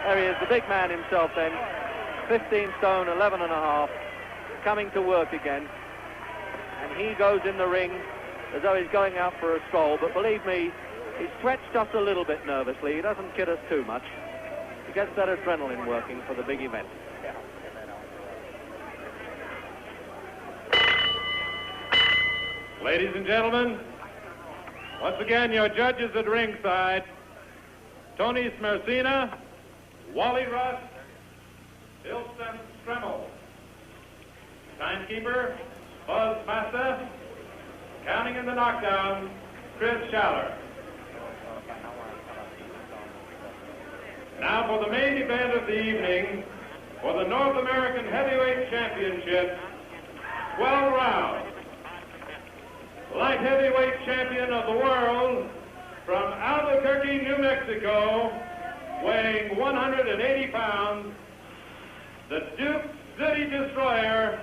There he is, the big man himself then, 15 stone, 11 and a half, coming to work again. And he goes in the ring as though he's going out for a stroll, but believe me, he's stretched just a little bit nervously. He doesn't kid us too much. He gets that adrenaline working for the big event. Ladies and gentlemen, once again, your judges at ringside, Tony Smercina, Wally Rusk, Bill Stremmell. Timekeeper, Buzz Massa. Counting in the knockdown, Chris Schaller. Now for the main event of the evening, for the North American Heavyweight Championship, 12 rounds. Light heavyweight champion of the world from Albuquerque, New Mexico, weighing 180 pounds, the Duke City Destroyer,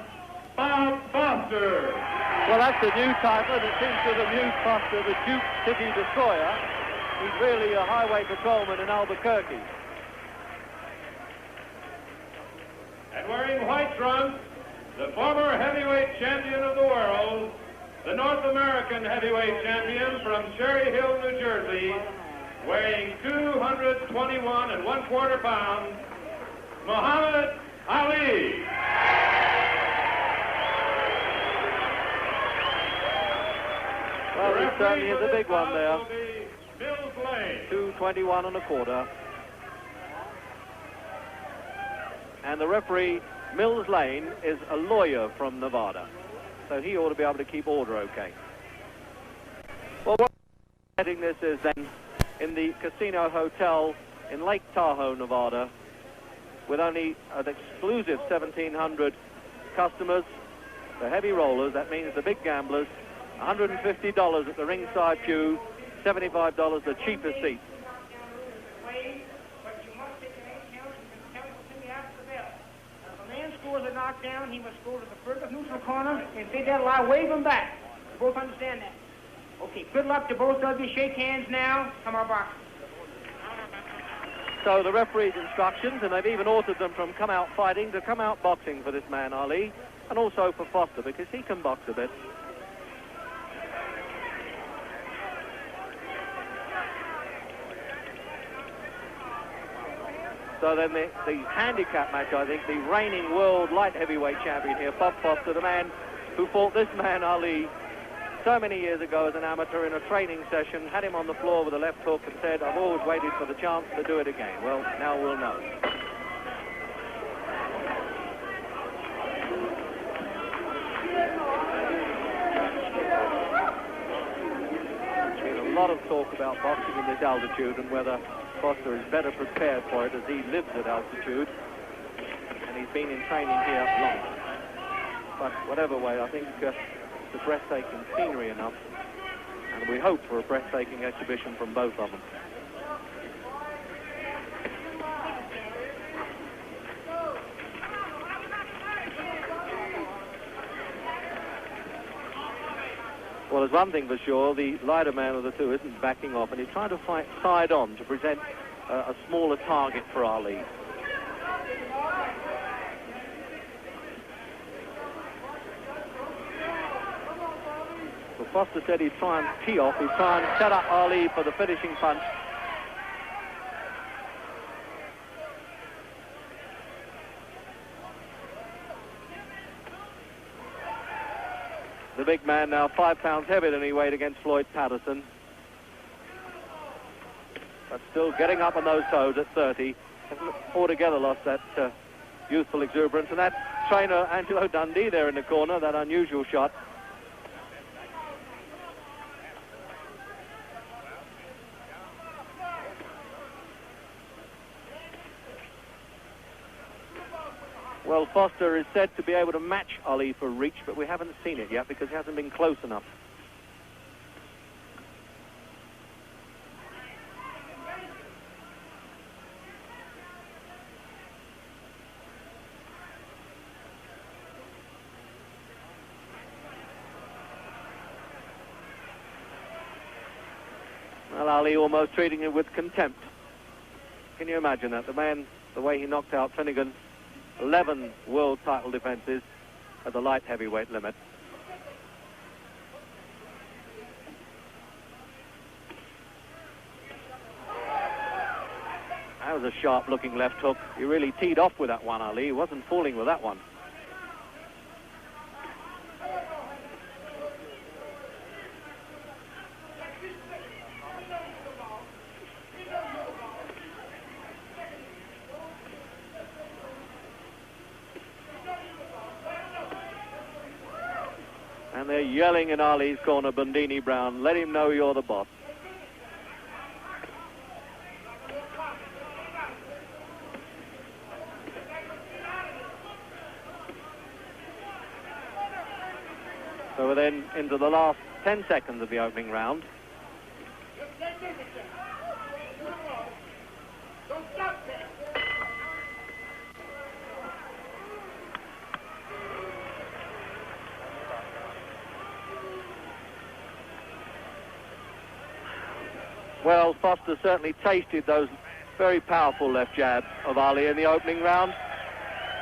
Bob Foster. Well, that's the new title. It seems to have amused Foster, the Duke City Destroyer. He's really a highway patrolman in Albuquerque. And wearing white trunks, the former heavyweight champion of the world, the North American heavyweight champion from Cherry Hill, New Jersey, weighing 221 1/4 pounds, Muhammad Ali. Well, he certainly is a big one there. 221 1/4. And the referee, Mills Lane, is a lawyer from Nevada, so he ought to be able to keep order okay. Well, what setting this is then in the Casino Hotel in Lake Tahoe, Nevada, with only an exclusive 1,700 customers, the heavy rollers, that means the big gamblers, $150 at the ringside pew, $75 the cheapest seat. Scores a knockdown, he must go to the furthest neutral corner, and if they don't lie, wave him back. You both understand that? Okay, good luck to both of you. Shake hands now. Come on, box. So the referee's instructions, and they've even altered them from come out fighting to come out boxing for this man, Ali, and also for Foster, because he can box a bit. So then the handicap match, I think, the reigning world light heavyweight champion here, Bob Foster, the man who fought this man, Ali, so many years ago as an amateur in a training session, had him on the floor with a left hook and said, I've always waited for the chance to do it again. Well, now we'll know. There's been a lot of talk about boxing in this altitude and whether Foster is better prepared for it as he lives at altitude, and he's been in training here long. But whatever way, I think it's a breathtaking scenery enough, and we hope for a breathtaking exhibition from both of them. Well, there's one thing for sure, the lighter man of the two isn't backing off, and he's trying to fight side on to present a smaller target for Ali. Well, Foster said he'd try and tee off, he'd try and set up Ali for the finishing punch. The big man now 5 pounds heavier than he weighed against Floyd Patterson. But still getting up on those toes at 30. Hasn't altogether lost that youthful exuberance. And that trainer, Angelo Dundee, there in the corner, that unusual shot. Well, Foster is said to be able to match Ali for reach, but we haven't seen it yet because he hasn't been close enough. Well, Ali almost treating him with contempt. Can you imagine that? The man, the way he knocked out Finnegan, 11 world title defenses at the light heavyweight limit. That was a sharp-looking left hook. He really teed off with that one, Ali. He wasn't fooling with that one. And they're yelling in Ali's corner, Bundini Brown, let him know you're the boss. So we're then into the last 10 seconds of the opening round. Well, Foster certainly tasted those very powerful left jabs of Ali in the opening round.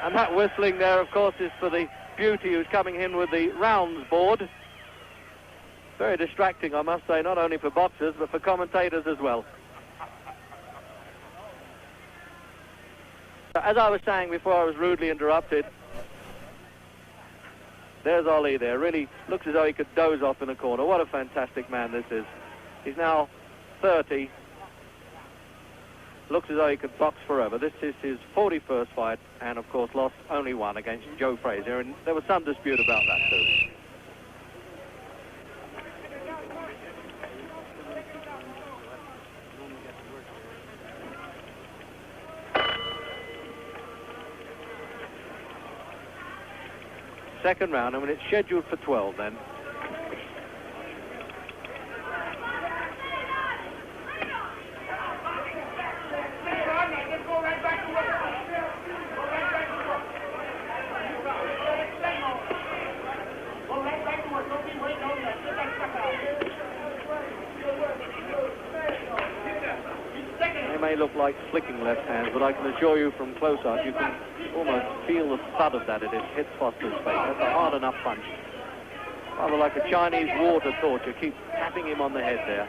And that whistling there, of course, is for the beauty who's coming in with the rounds board. Very distracting, I must say, not only for boxers, but for commentators as well. As I was saying before I was rudely interrupted, there's Ali there. Really looks as though he could doze off in the corner. What a fantastic man this is. He's now 30. Looks as though he could box forever. This is his 41st fight, and of course lost only one against Joe Frazier, and there was some dispute about that too. Second round, I mean, it's scheduled for 12 then. Look like flicking left hands, but I can assure you from close up, you can almost feel the thud of that as it hits Foster's face. That's a hard enough punch. Rather like a Chinese water torch. You keep tapping him on the head there.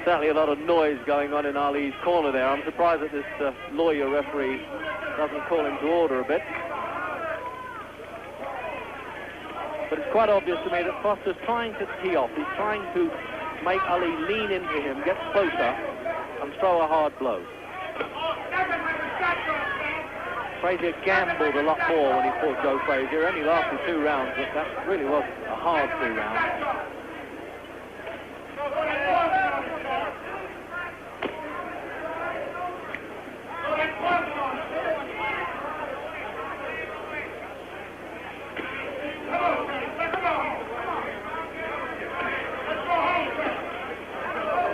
Certainly a lot of noise going on in Ali's corner there. I'm surprised that this lawyer referee doesn't call him to order a bit. But it's quite obvious to me that Foster's trying to tee off. He's trying to make Ali lean into him, get closer, and throw a hard blow. Frazier gambled a lot more when he fought Joe Frazier. Only lasted 2 rounds, but that really was a hard 2 rounds.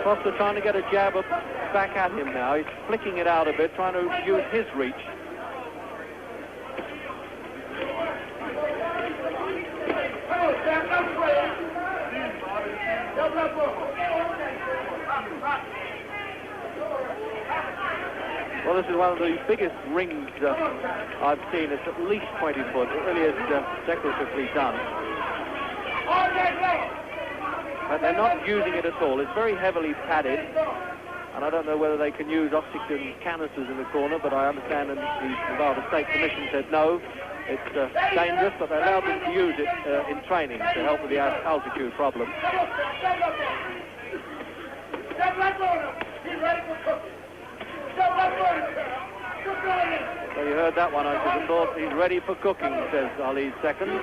Foster trying to get a jab back at him now. He's flicking it out a bit, trying to use his reach. Well, this is one of the biggest rings I've seen. It's at least 20 foot. It really is decoratively done. But they're not using it at all. It's very heavily padded, and I don't know whether they can use oxygen canisters in the corner, but I understand that the Nevada State Commission said no, it's dangerous, but they allowed them to use it in training to help with the altitude problem. So you heard that one, I should have thought. He's ready for cooking, says Ali's second.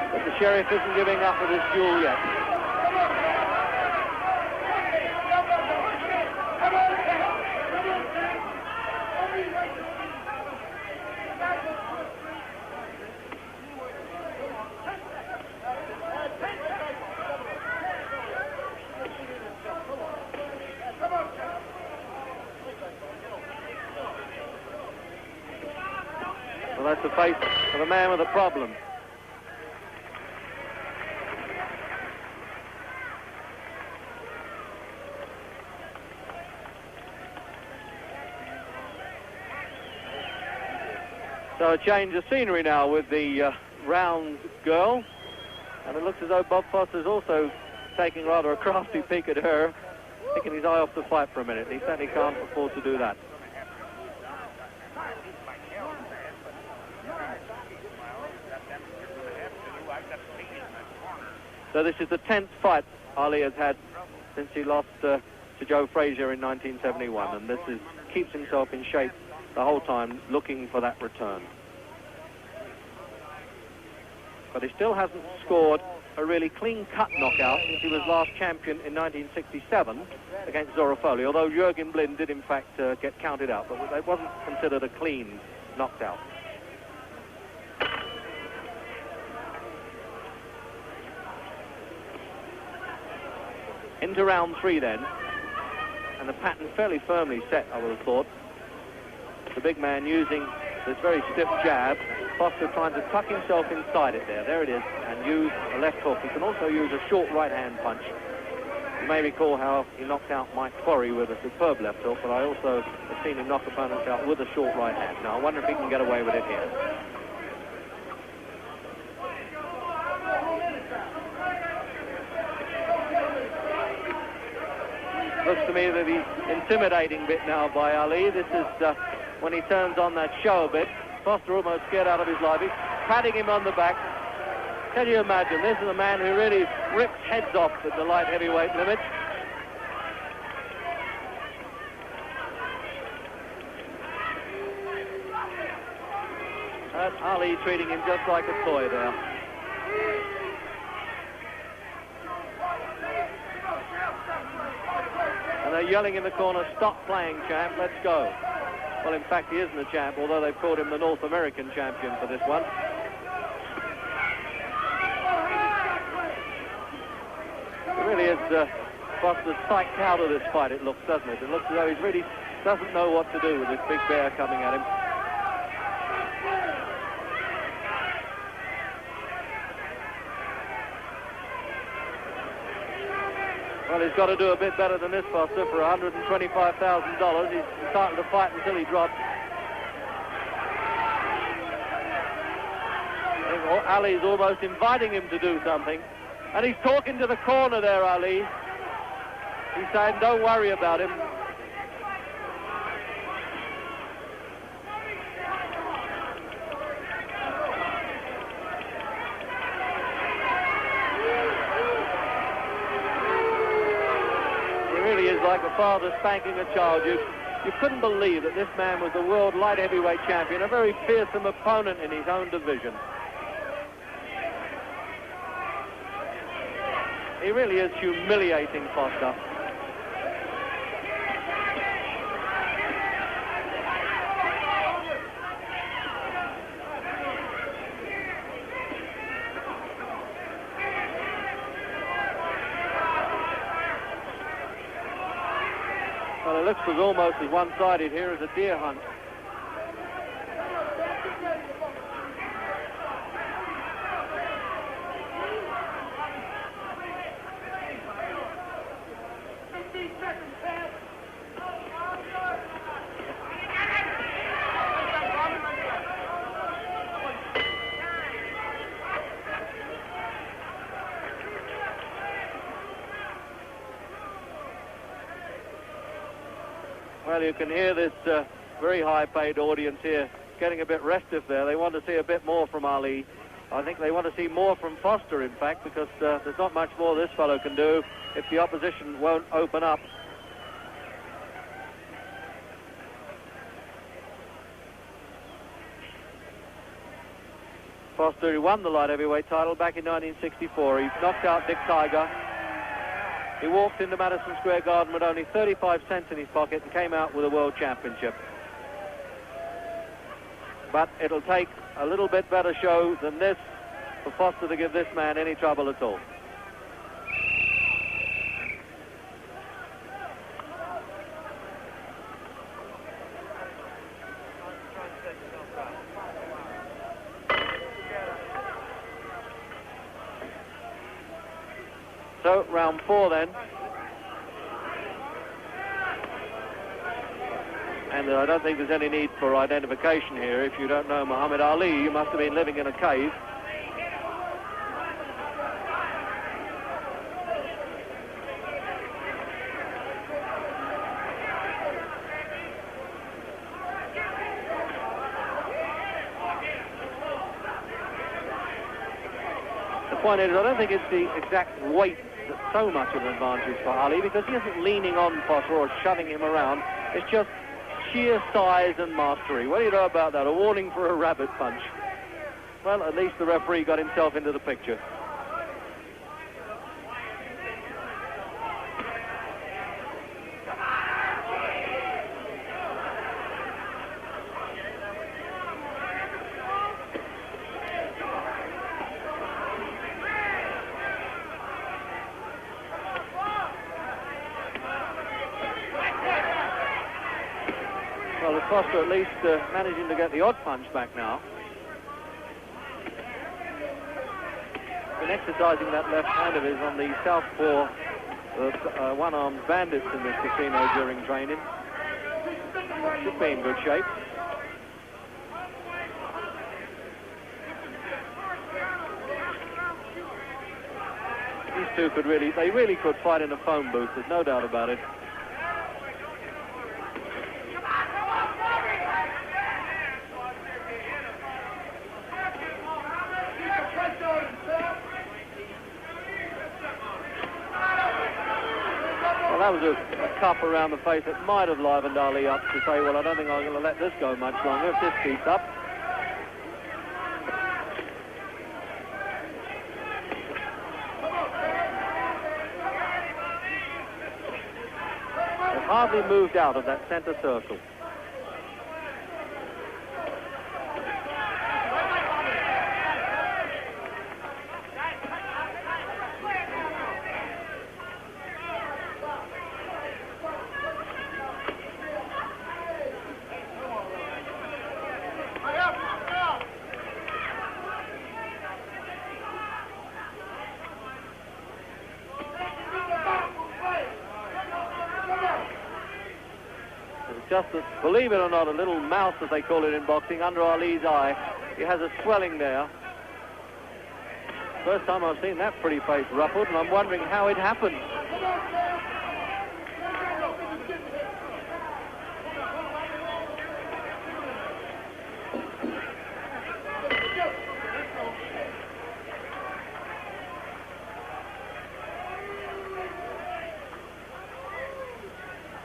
But the sheriff isn't giving up with this duel yet. Well, that's the face of a man with a problem. So a change of scenery now with the round girl. And it looks as though Bob Foster's also taking rather a crafty peek at her, taking his eye off the fight for a minute. He certainly can't afford to do that. So this is the 10th fight Ali has had since he lost to Joe Frazier in 1971, and this keeps himself in shape the whole time, looking for that return. But he still hasn't scored a really clean-cut knockout since he was last champion in 1967 against Zorafoli, although Jürgen Blind did in fact get counted out, but it wasn't considered a clean knockout. Into round 3 then, and the pattern fairly firmly set, I would have thought. The big man using this very stiff jab, Foster trying to tuck himself inside it there it is, and use a left hook. He can also use a short right-hand punch. You may recall how he knocked out Mike Quarry with a superb left hook, but I also have seen him knock opponents out with a short right hand. Now I wonder if he can get away with it here. Looks to me that he's intimidating a bit now by Ali. This is when he turns on that show a bit. Foster almost scared out of his life. He's patting him on the back. Can you imagine? This is a man who really rips heads off at the light heavyweight limit. And Ali treating him just like a toy there. And they're yelling in the corner, "Stop playing, champ, let's go." Well, in fact, he isn't a champ, although they've called him the North American champion for this one. It really is Foster's psyched out of this fight, it looks, doesn't it? It looks as though he really doesn't know what to do with this big bear coming at him. Well, he's got to do a bit better than this, Foster, for $125,000. He's entitled to fight until he drops. Ali's almost inviting him to do something. And he's talking to the corner there, Ali. He's saying, don't worry about him. Like a father spanking a child. You couldn't believe that this man was the world light heavyweight champion, a very fearsome opponent in his own division. He really is humiliating Foster. Well, it looks as almost as one-sided here as a deer hunt. Well, you can hear this very high-paid audience here getting a bit restive there. They want to see a bit more from Ali. I think they want to see more from Foster, in fact, because there's not much more this fellow can do if the opposition won't open up. Foster, who won the light heavyweight title back in 1964. He knocked out Dick Tiger. He walked into Madison Square Garden with only 35 cents in his pocket and came out with a world championship. But it'll take a little bit better show than this for Foster to give this man any trouble at all. So, round 4 then. And I don't think there's any need for identification here. If you don't know Muhammad Ali, you must have been living in a cave. The point is, I don't think it's the exact weight that's so much of an advantage for Ali, because he isn't leaning on Foster or shoving him around. It's just sheer size and mastery. What do you know about that? A warning for a rabbit punch. Well, at least the referee got himself into the picture. Well, Foster at least managing to get the odd punch back now. Been exercising that left hand of his on the southpaw one-armed bandits in this casino during training. Should be in good shape. These two they really could fight in a phone booth, there's no doubt about it. Well, that was a cup around the face that might have livened Ali up to say, well, I don't think I'm going to let this go much longer if this keeps up. They've hardly moved out of that centre circle. Just, believe it or not, a little mouse, as they call it in boxing, under Ali's eye. He has a swelling there. First time I've seen that pretty face ruffled, and I'm wondering how it happened.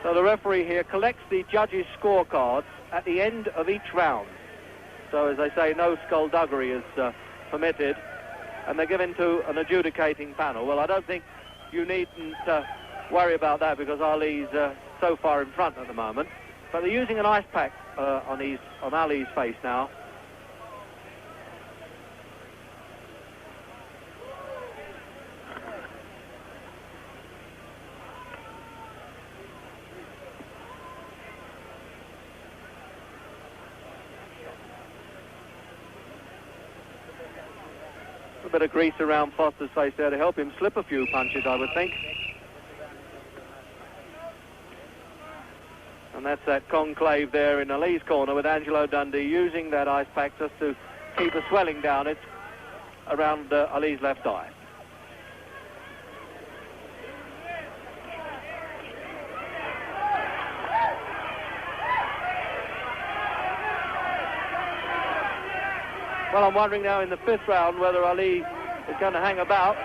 So the referee here collects the judges' scorecards at the end of each round. So, as they say, no skullduggery is permitted, and they're given to an adjudicating panel. Well, I don't think you needn't worry about that, because Ali's so far in front at the moment. But they're using an ice pack on Ali's face now. A bit of grease around Foster's face there to help him slip a few punches, I would think. And that's that conclave there in Ali's corner with Angelo Dundee using that ice pack just to keep the swelling down. It's around Ali's left eye. Well, I'm wondering now in the 5th round whether Ali is going to hang about.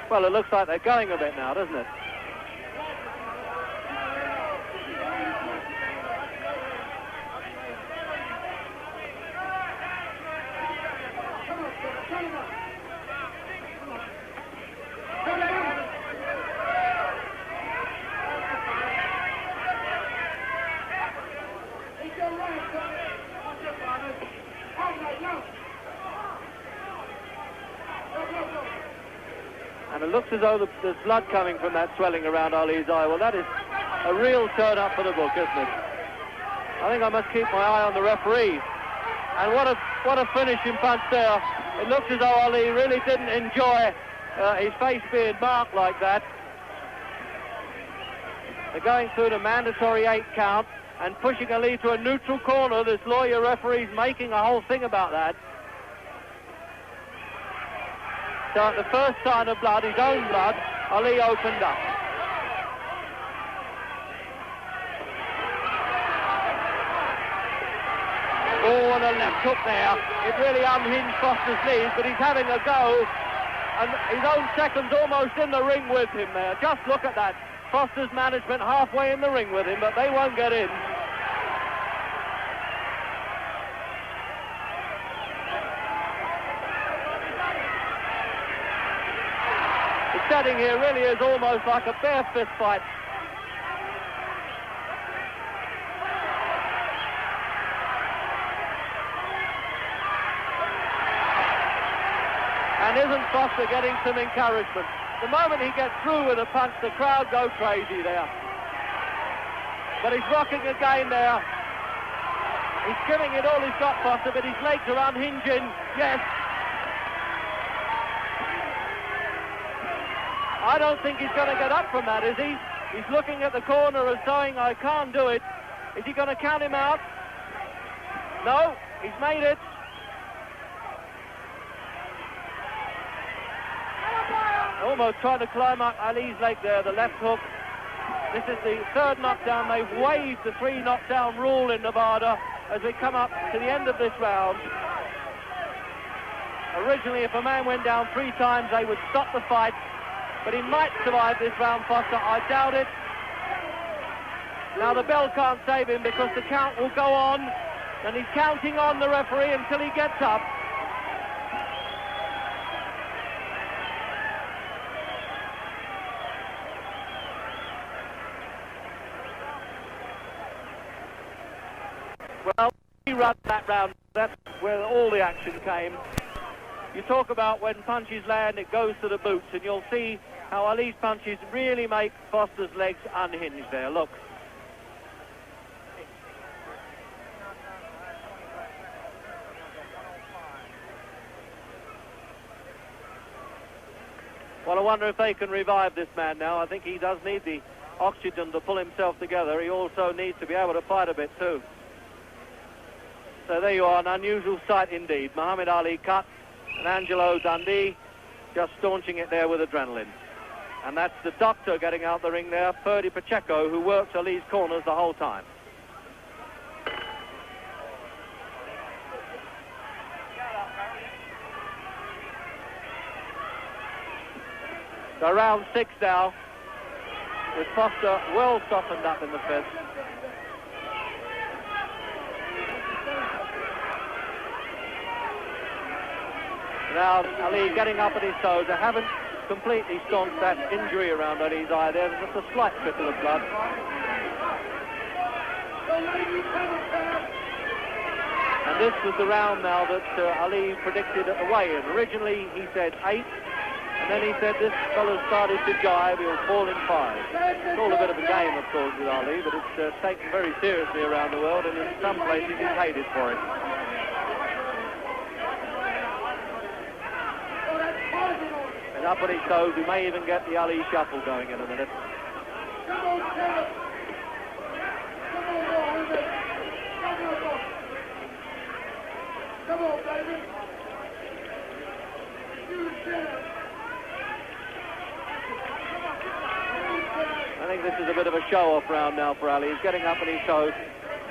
Well, it looks like they're going a bit now, doesn't it? And it looks as though there's blood coming from that swelling around Ali's eye. Well, that is a real turn up for the book, isn't it? I think I must keep my eye on the referee. And what a finishing punch there It looks as though Ali really didn't enjoy his face being marked like that. They're going through the mandatory 8 count and pushing Ali to a neutral corner. This lawyer referee's making a whole thing about that. So at the first sign of blood, his own blood, Ali opened up. Oh, and a left hook there. It really unhinged Foster's knees, but he's having a go. And his own second's almost in the ring with him there. Just look at that. Foster's management halfway in the ring with him, but they won't get in. The setting here really is almost like a bare fist fight. And isn't Foster getting some encouragement? The moment he gets through with a punch, the crowd go crazy there. But he's rocking again there. He's giving it all he's got, Foster, but his legs are unhinging. Yes. I don't think he's going to get up from that, is he? He's looking at the corner and saying, I can't do it. Is he going to count him out? No, he's made it. Almost trying to climb up Ali's leg there, the left hook. This is the 3rd knockdown. They've waived the 3 knockdown rule in Nevada as we come up to the end of this round. Originally, if a man went down 3 times, they would stop the fight. But he might survive this round, Foster. I doubt it. Now the bell can't save him because the count will go on. And he's counting on the referee until he gets up. Well, he ran that round. That's where all the action came. You talk about when punches land, it goes to the boots, and you'll see how Ali's punches really make Foster's legs unhinged there. Look. Well, I wonder if they can revive this man now. I think he does need the oxygen to pull himself together. He also needs to be able to fight a bit too. So there you are, an unusual sight indeed. Muhammad Ali cut, and Angelo Dundee just staunching it there with adrenaline. And that's the doctor getting out the ring there, Ferdy Pacheco, who works Ali's corners the whole time. So round 6 now, with Foster well softened up in the fist. Now Ali getting up at his toes. They haven't completely staunched that injury around Ali's eye there. There's just a slight trickle of blood. And this was the round now that Ali predicted at the weigh-in. Originally he said 8, and then he said this fellow started to jive, he'll fall in 5. It's all a bit of a game, of course, with Ali, but it's taken very seriously around the world, and in some places he's hated for it. And up on his toes, we may even get the Ali shuffle going in a minute. Come on, baby. I think this is a bit of a show-off round now for Ali. He's getting up on his toes,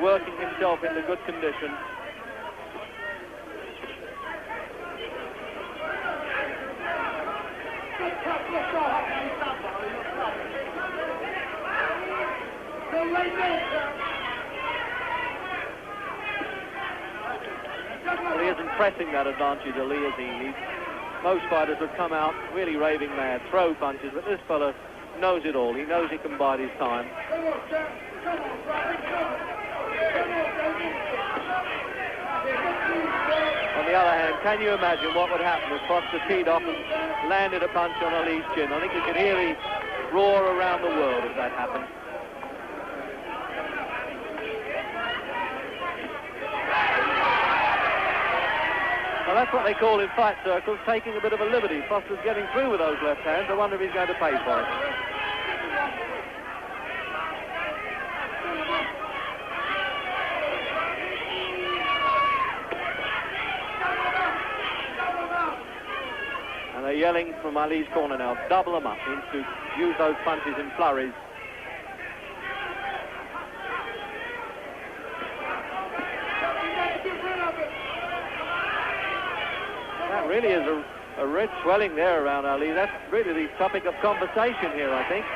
working himself into good condition. Well, he isn't pressing that advantage, Ali, is he? Most fighters would come out really raving mad, throw punches, but this fella knows it all. He knows he can bide his time. On the other hand, can you imagine what would happen if Foster teed off and landed a punch on Ali's chin? I think you could hear the roar around the world if that happened. Well, That's what they call in fight circles taking a bit of a liberty. Foster's getting through with those left hands. I wonder if he's going to pay for it. And they're yelling from Ali's corner now, double them up, means to use those punches in flurries. That really is a red swelling there around Ali. That's really the topic of conversation here, I think.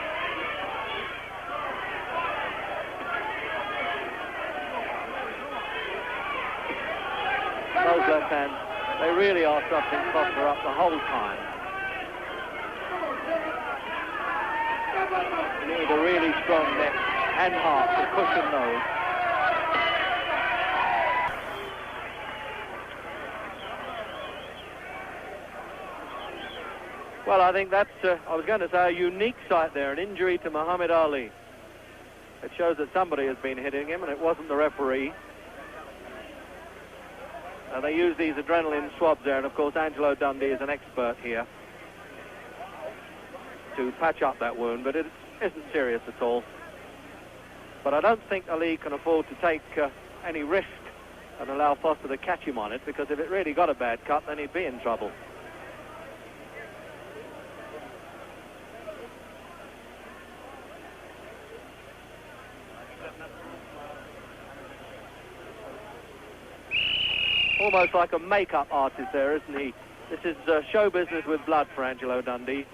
Those left hands, they really are something Foster up the whole time. You need a really strong neck and heart to cushion those. Well, I think that's, I was going to say, a unique sight there, an injury to Muhammad Ali. It shows that somebody has been hitting him, and it wasn't the referee. They use these adrenaline swabs there, and of course Angelo Dundee is an expert here to patch up that wound, but it isn't serious at all. But I don't think Ali can afford to take any risk and allow Foster to catch him on it, because if it really got a bad cut, then he'd be in trouble. Almost like a make-up artist there, isn't he? This is show business with blood for Angelo Dundee.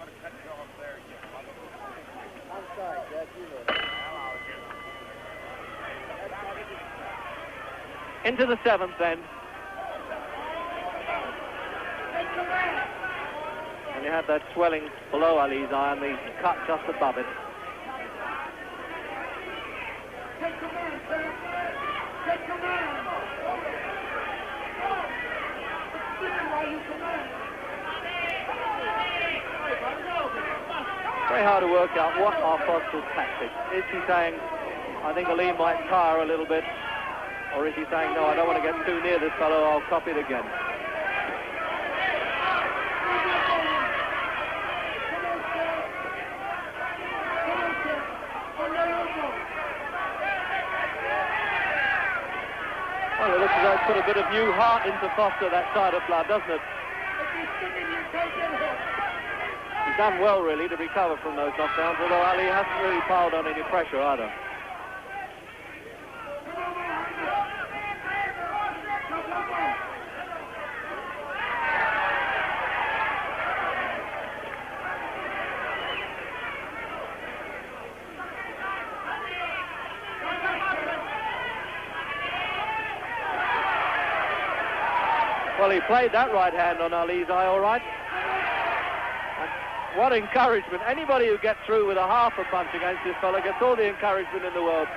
Into the seventh then. And you have that swelling below Ali's eye and the cut just above it. Very hard to work out what are Foster's tactics. Is he saying, I think Ali might tire a little bit, or is he saying, no, I don't want to get too near this fellow, I'll copy it again? Well, it looks as though it's put a bit of new heart into Foster, that side of blood, doesn't it? He's done well, really, to recover from those knockdowns, although Ali hasn't really piled on any pressure either. Well, he played that right hand on Ali's eye all right. What encouragement. Anybody who gets through with a half a punch against this fella gets all the encouragement in the world.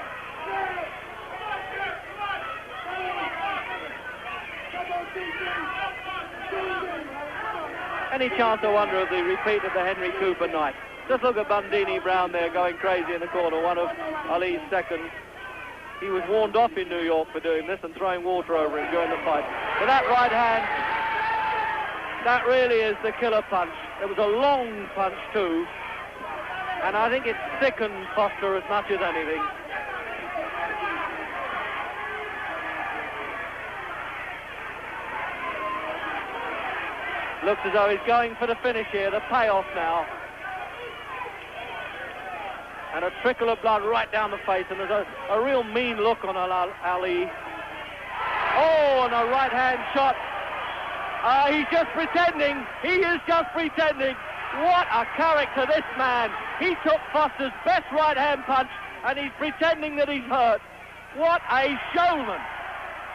Any chance, I wonder, of the repeat of the Henry Cooper night? Just look at Bundini Brown there going crazy in the corner, one of Ali's seconds. He was warned off in New York for doing this and throwing water over him during the fight. But that right hand, that really is the killer punch. It was a long punch too, and I think it sickened Foster as much as anything. Looks as though he's going for the finish here, the payoff now. And a trickle of blood right down the face, and there's a real mean look on Ali. Oh, and a right-hand shot. He's just pretending. He is just pretending. What a character, this man. He took Foster's best right-hand punch, and he's pretending that he's hurt. What a showman.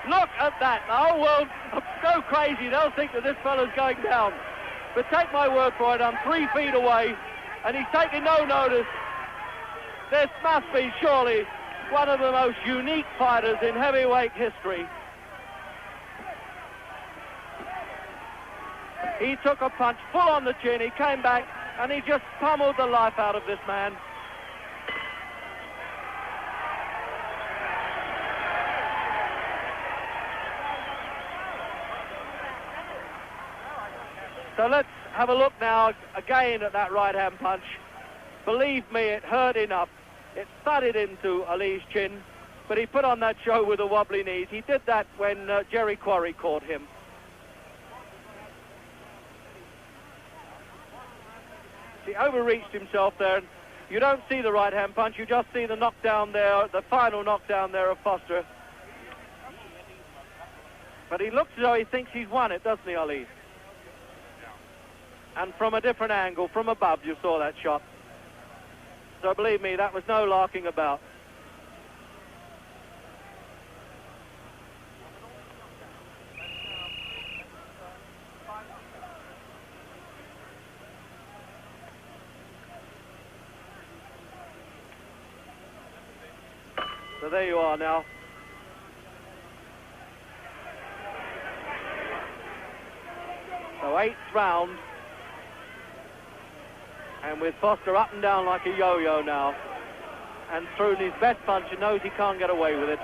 Look at that. The whole world go crazy. They'll think that this fellow's going down. But take my word for it, I'm 3 feet away, and he's taking no notice. This must be surely one of the most unique fighters in heavyweight history. He took a punch full on the chin, he came back, and he just pummeled the life out of this man. So let's have a look now again at that right-hand punch. Believe me, it hurt enough. It thudded into Ali's chin, but he put on that show with the wobbly knees. He did that when Jerry Quarry caught him. He overreached himself there. You don't see the right-hand punch, you just see the knockdown there, the final knockdown there of Foster. But he looks as though he thinks he's won it, doesn't he, Ali? And from a different angle, from above, you saw that shot. So believe me, that was no larking about. So there you are now. So 8th round. And with Foster up and down like a yo-yo now. And through his best punch and knows he can't get away with it.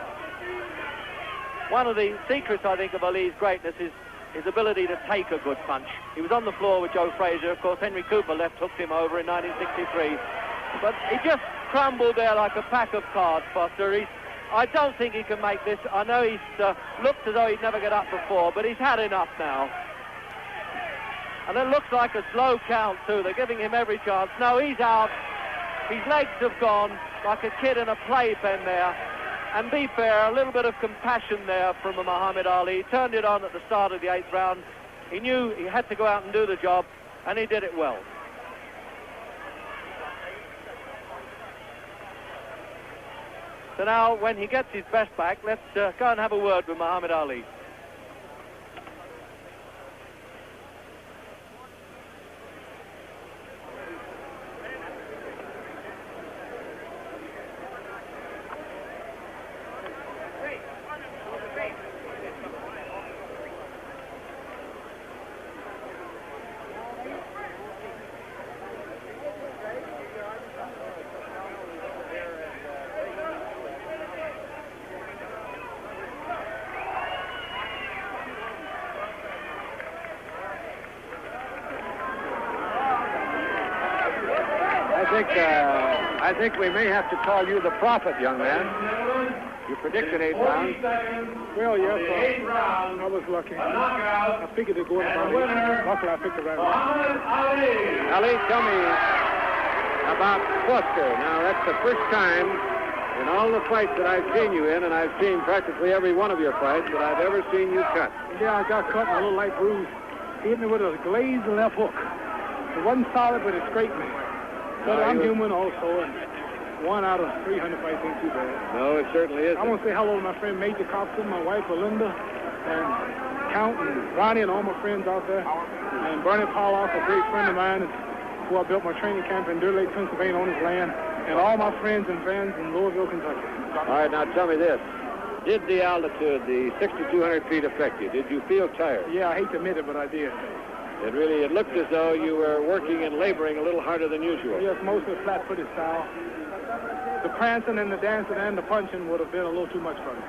One of the secrets, I think, of Ali's greatness is his ability to take a good punch. He was on the floor with Joe Frazier. Of course, Henry Cooper left-hooked him over in 1963. But he just crumbled there like a pack of cards, Foster. I don't think he can make this. I know he's looked as though he'd never get up before, but he's had enough now. And it looks like a slow count, too. They're giving him every chance. No, he's out. His legs have gone like a kid in a playpen there. And be fair, a little bit of compassion there from Muhammad Ali. He turned it on at the start of the 8th round. He knew he had to go out and do the job, and he did it well. So now, when he gets his best back, let's go and have a word with Muhammad Ali. I think we may have to call you the prophet, young man. You predicted 8 rounds. Well, yes, I was lucky. I figured it'd go about 8. Luckily, I picked the right one. Ali, tell me about Foster. Now, that's the first time in all the fights that I've seen you in, and I've seen practically every one of your fights, that I've ever seen you cut. Yeah, I got cut and a little light bruise. He hit me with a glazed left hook. It wasn't solid, but it scraped me. But I'm human also, and 1 out of 300 fights ain't too bad. No, it certainly isn't. I want to say hello to my friend Major Coxon, my wife Belinda, and Count and Ronnie and all my friends out there. And Bernie Powell, a great friend of mine, who I built my training camp in Deer Lake, Pennsylvania on his land. And all my friends and fans in Louisville, Kentucky. All right, now tell me this. Did the altitude, the 6,200 feet, affect you? Did you feel tired? Yeah, I hate to admit it, but I did. It looked as though you were working and laboring a little harder than usual. Yes, mostly flat-footed style. The prancing and the dancing and the punching would have been a little too much for me.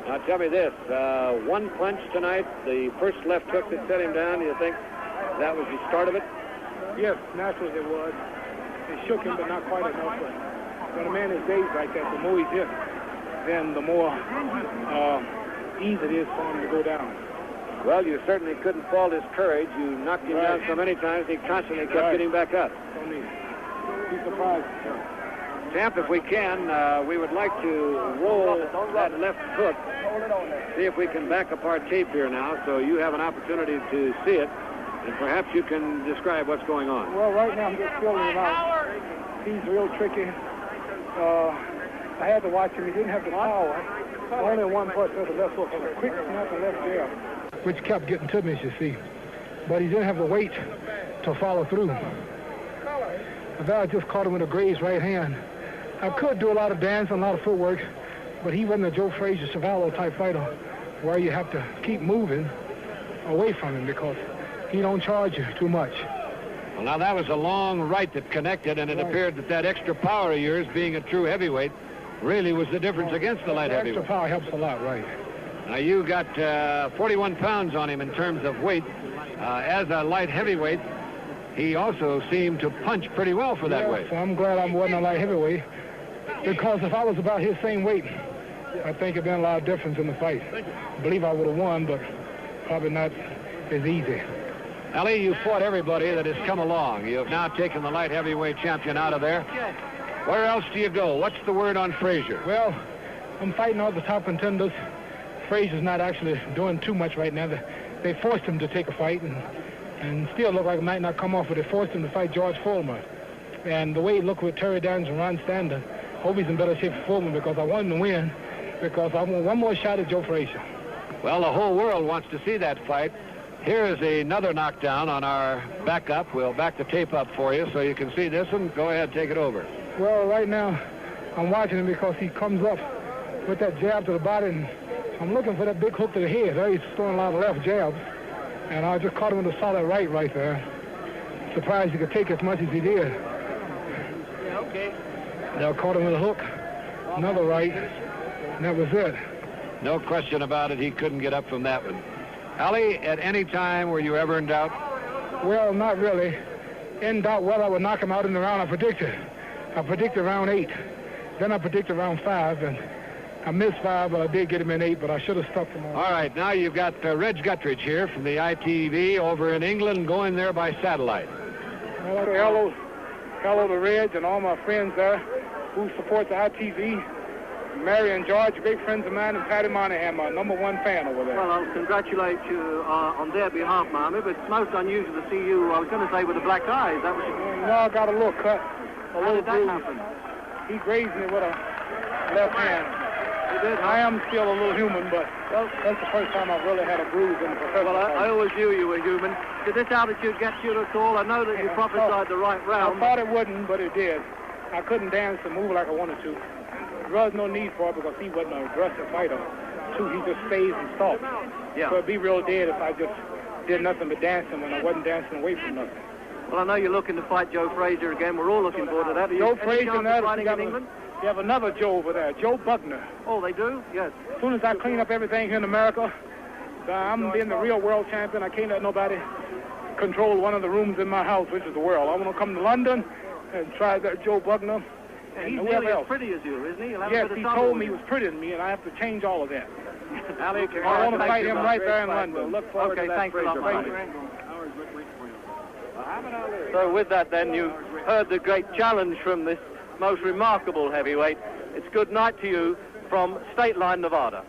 Now tell me this, one punch tonight, the first left hook that set him down, do you think that was the start of it? Yes, naturally it was. It shook him, but not quite enough. But when a man is dazed like that, the more he's hit, then the more easy it is for him to go down. Well, you certainly couldn't fault his courage. You knocked him down so many times, he constantly kept getting back up. So neat. Be surprised. Champ, if we can, we would like to roll that left hook. See if we can back up our tape here now, so you have an opportunity to see it, and perhaps you can describe what's going on. Well, right now I'm just feeling him out. He's real tricky. I had to watch him. He didn't have the power. Only one part of the left hook and a quick snap and left jab, which kept getting to me, as you see. But he didn't have the weight to follow through. But I just caught him with a grazed right hand. I could do a lot of dancing, a lot of footwork, but he wasn't a Joe Frazier Savallo type fighter where you have to keep moving away from him because he don't charge you too much. Well, now that was a long right that connected, and it appeared that extra power of yours, being a true heavyweight, really was the difference against the light heavyweight. Extra power helps a lot, right. Now, you got 41 pounds on him in terms of weight. As a light heavyweight, he also seemed to punch pretty well for that weight. So I'm glad I wasn't a light heavyweight, because if I was about his same weight, I think it'd been a lot of difference in the fight. I believe I would have won, but probably not as easy. Ali, you fought everybody that has come along. You have now taken the light heavyweight champion out of there. Where else do you go? What's the word on Frazier? Well, I'm fighting all the top contenders. Frazier's not actually doing too much right now. They forced him to take a fight, and still look like it might not come off, but they forced him to fight George Foreman. And the way he looked with Terry Downs and Ron Stander, hope he's in better shape for Foreman, because I want him to win, because I want one more shot at Joe Frazier. Well, the whole world wants to see that fight. Here is another knockdown on our backup. We'll back the tape up for you so you can see this one. Go ahead, take it over. Well, right now, I'm watching him because he comes up with that jab to the body, and I'm looking for that big hook to the head. He's throwing a lot of left jabs, and I just caught him with a solid right there. Surprised he could take as much as he did. Yeah, okay. Now caught him with a hook, another right, and that was it. No question about it, he couldn't get up from that one. Ali, at any time were you ever in doubt? Well, not really. In doubt whether I would knock him out in the round I predicted. I predicted round 8. Then I predicted round 5, and I missed 5, but I did get him in 8, but I should have stuck him on. All right, now you've got Reg Guttridge here from the ITV over in England, going there by satellite. Well, hello to Reg and all my friends there who support the ITV. Mary and George, great friends of mine, and Patty Monahan, my #1 fan over there. Well, I'll congratulate you on their behalf, Marmy, but it's most unusual to see you, I was going to say, with a black eye. Is that what you... No, I got a little cut, a little did that bruise. happen? He grazed me with a left hand. You did? I am still a little human, but well, that's the first time I've really had a bruise in the professional Well, I fight. always knew you were human. Did this altitude get you at all? I know that you prophesied the right round. I thought it wouldn't, but it did. I couldn't dance and move like I wanted to. There was no need for it because he wasn't an aggressive fighter. Too, he just stays and stalks. Yeah. So it'd be real dead if I just did nothing but dancing when I wasn't dancing away from nothing. Well, I know you're looking to fight Joe Frazier again. We're all looking forward to that. Joe Frazier and that. Fighting in England? You have another Joe over there, Joe Buckner. Oh, they do? Yes. As soon as I clean up everything here in America, I'm being the real world champion. I can't let nobody control one of the rooms in my house, which is the world. I want to come to London and try that Joe Buckner. Yeah, he's nearly as pretty as you, isn't he? Yes, he told me he was prettier than me, and I have to change all of that. Ali, I want to fight him right there in London. Look forward to that. Thanks a lot, Marty. So with that, then, you heard the great challenge from this most remarkable heavyweight. It's good night to you from Stateline, Nevada.